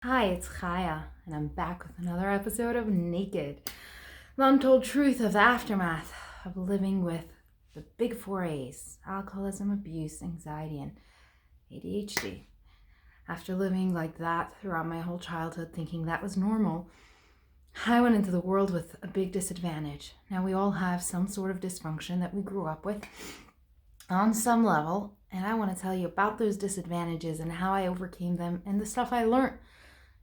Hi, it's Chaya, and I'm back with another episode of Naked, the untold truth of the aftermath of living with the big four A's: alcoholism, abuse, anxiety, and ADHD. After living like that throughout my whole childhood, thinking that was normal, I went into the world with a big disadvantage. Now, we all have some sort of dysfunction that we grew up with on some level, and I want to tell you about those disadvantages and how I overcame them and the stuff I learned.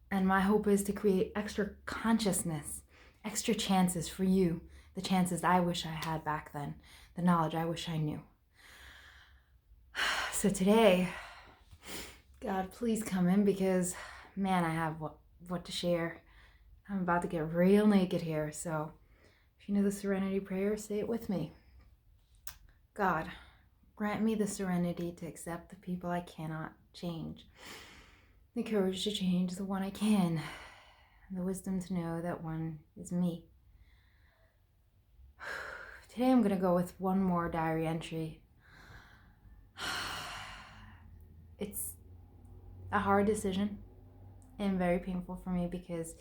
And my hope is to create extra consciousness, extra chances for you, the chances I wish I had back then, the knowledge I wish I knew. So today, God, please come in because, man, I have what to share. I'm about to get real naked here, so if you know the Serenity Prayer, say it with me. God, grant me the serenity to accept the people I cannot change, the courage to change the one I can, and the wisdom to know that one is me. Today I'm going to go with one more diary entry. It's a hard decision and very painful for me because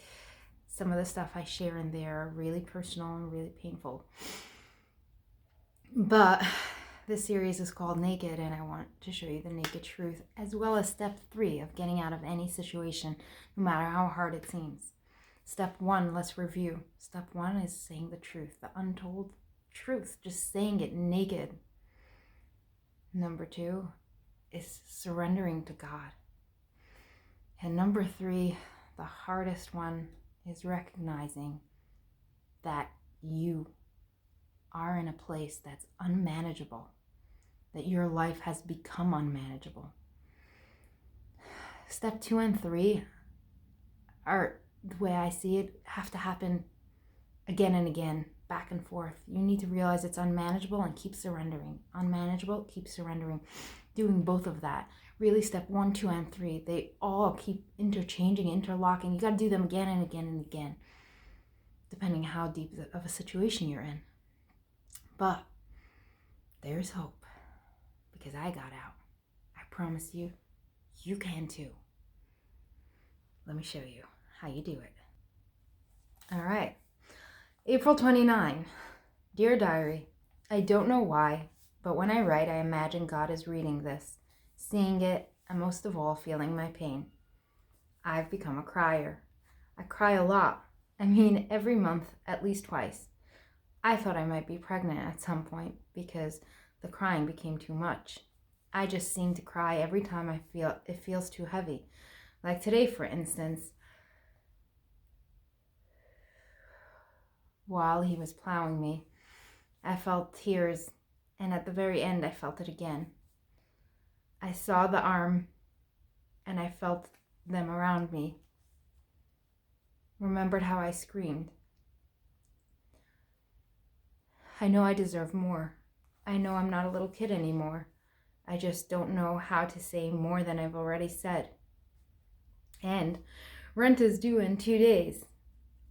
some of the stuff I share in there are really personal and really painful. But this series is called Naked, and I want to show you the naked truth, as well as step 3 of getting out of any situation, no matter how hard it seems. Step 1, let's review. Step 1 is saying the truth, the untold truth, just saying it naked. Number 2 is surrendering to God. And number 3, the hardest one, is recognizing that you are in a place that's unmanageable, that your life has become unmanageable. Step 2 and 3 are, the way I see it, have to happen again and again, back and forth. You need to realize it's unmanageable and keep surrendering. Unmanageable, keep surrendering. Doing both of that. Really, step 1, 2, and 3, they all keep interchanging, interlocking. You got to do them again and again and again, depending how deep of a situation you're in. But there's hope, because I got out. I promise you, you can too. Let me show you how you do it. All right. April 29. Dear Diary, I don't know why, but when I write, I imagine God is reading this, seeing it, and most of all, feeling my pain. I've become a crier. I cry a lot. I mean, every month, at least twice. I thought I might be pregnant at some point because the crying became too much. I just seem to cry every time I feel it feels too heavy. Like today, for instance, while he was plowing me, I felt tears, and at the very end, I felt it again. I saw the arm, and I felt them around me. Remembered how I screamed. I know I deserve more. I know I'm not a little kid anymore. I just don't know how to say more than I've already said. And rent is due in 2 days.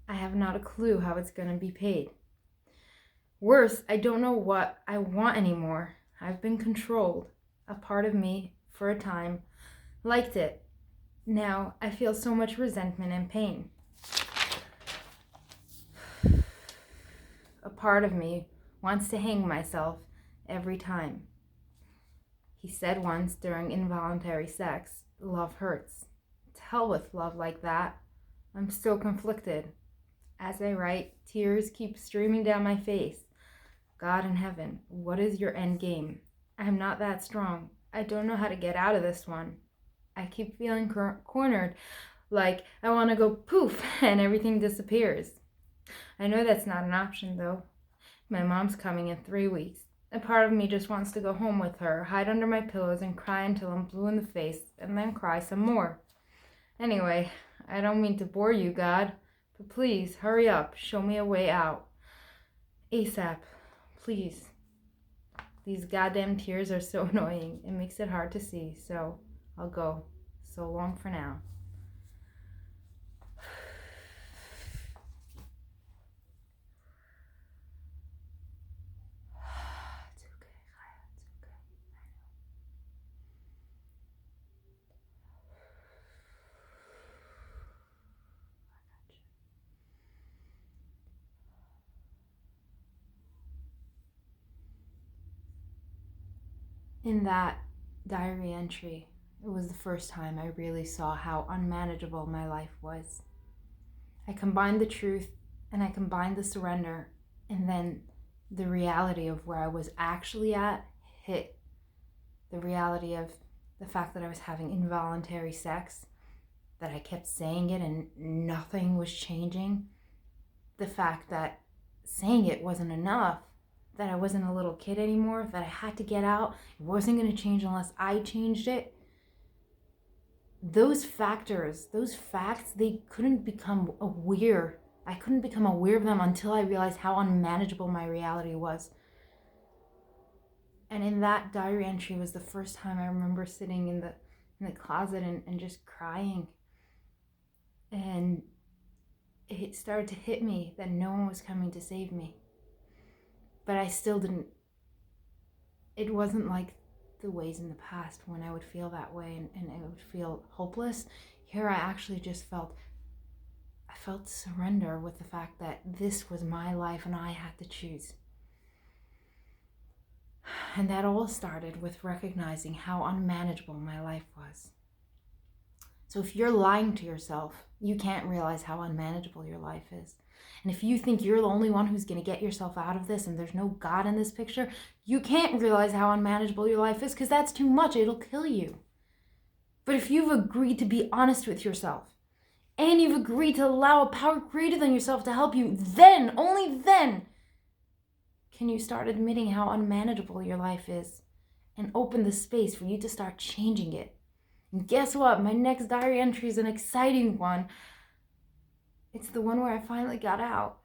I have not a clue how it's going to be paid. Worse, I don't know what I want anymore. I've been controlled. A part of me, for a time, liked it. Now I feel so much resentment and pain. A part of me wants to hang myself every time. He said once during involuntary sex, love hurts. To hell with love like that. I'm so conflicted. As I write, tears keep streaming down my face. God in heaven, what is your end game? I'm not that strong. I don't know how to get out of this one. I keep feeling cornered, like I want to go poof and everything disappears. I know that's not an option though. My mom's coming in 3 weeks. A part of me just wants to go home with her, hide under my pillows and cry until I'm blue in the face, and then cry some more. Anyway, I don't mean to bore you, God, but please hurry up, show me a way out. ASAP, please. These goddamn tears are so annoying. It makes it hard to see, so I'll go. So long for now. It's okay, Chaya. It's okay. In that diary entry, it was the first time I really saw how unmanageable my life was. I combined the truth and I combined the surrender, and then the reality of where I was actually at hit. The reality of the fact that I was having involuntary sex, that I kept saying it and nothing was changing. The fact that saying it wasn't enough, that I wasn't a little kid anymore, that I had to get out. It wasn't going to change unless I changed it. Those factors, those facts, they couldn't become aware. I couldn't become aware of them until I realized how unmanageable my reality was. And in that diary entry was the first time I remember sitting in the closet and just crying. And it started to hit me that no one was coming to save me. But I still didn't. It wasn't like the ways in the past when I would feel that way and I would feel hopeless. Here I actually just felt surrender with the fact that this was my life and I had to choose. And that all started with recognizing how unmanageable my life was. So if you're lying to yourself, you can't realize how unmanageable your life is. And if you think you're the only one who's going to get yourself out of this and there's no God in this picture, you can't realize how unmanageable your life is because that's too much. It'll kill you. But if you've agreed to be honest with yourself and you've agreed to allow a power greater than yourself to help you, then, only then, can you start admitting how unmanageable your life is and open the space for you to start changing it. And guess what? My next diary entry is an exciting one. It's the one where I finally got out.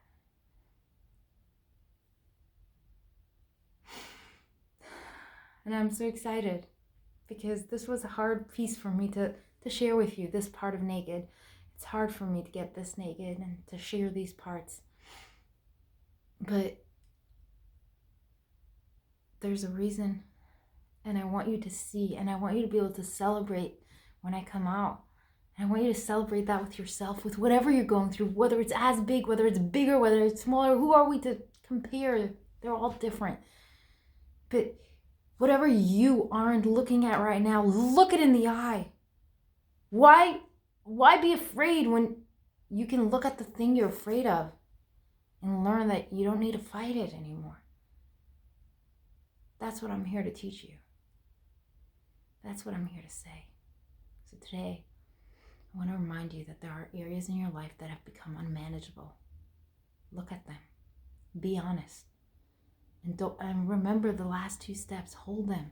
And I'm so excited because this was a hard piece for me to share with you, this part of naked. It's hard for me to get this naked and to share these parts. But there's a reason, and I want you to see, and I want you to be able to celebrate when I come out. And I want you to celebrate that with yourself, with whatever you're going through, whether it's as big, whether it's bigger, whether it's smaller. Who are we to compare? They're all different. But whatever you aren't looking at right now, look it in the eye. Why be afraid when you can look at the thing you're afraid of and learn that you don't need to fight it anymore? That's what I'm here to teach you. That's what I'm here to say. So today, I want to remind you that there are areas in your life that have become unmanageable. Look at them. Be honest. And remember the last two steps. Hold them.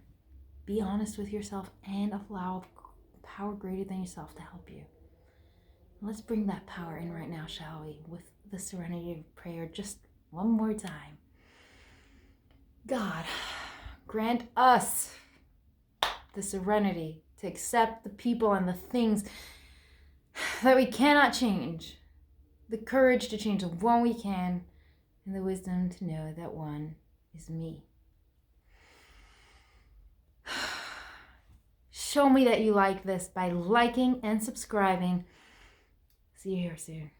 Be honest with yourself and allow power greater than yourself to help you. Let's bring that power in right now, shall we? With the serenity prayer just one more time. God, grant us the serenity to accept the people and the things that we cannot change, the courage to change the one we can, and the wisdom to know that one is me. Show me that you like this by liking and subscribing. See you here soon.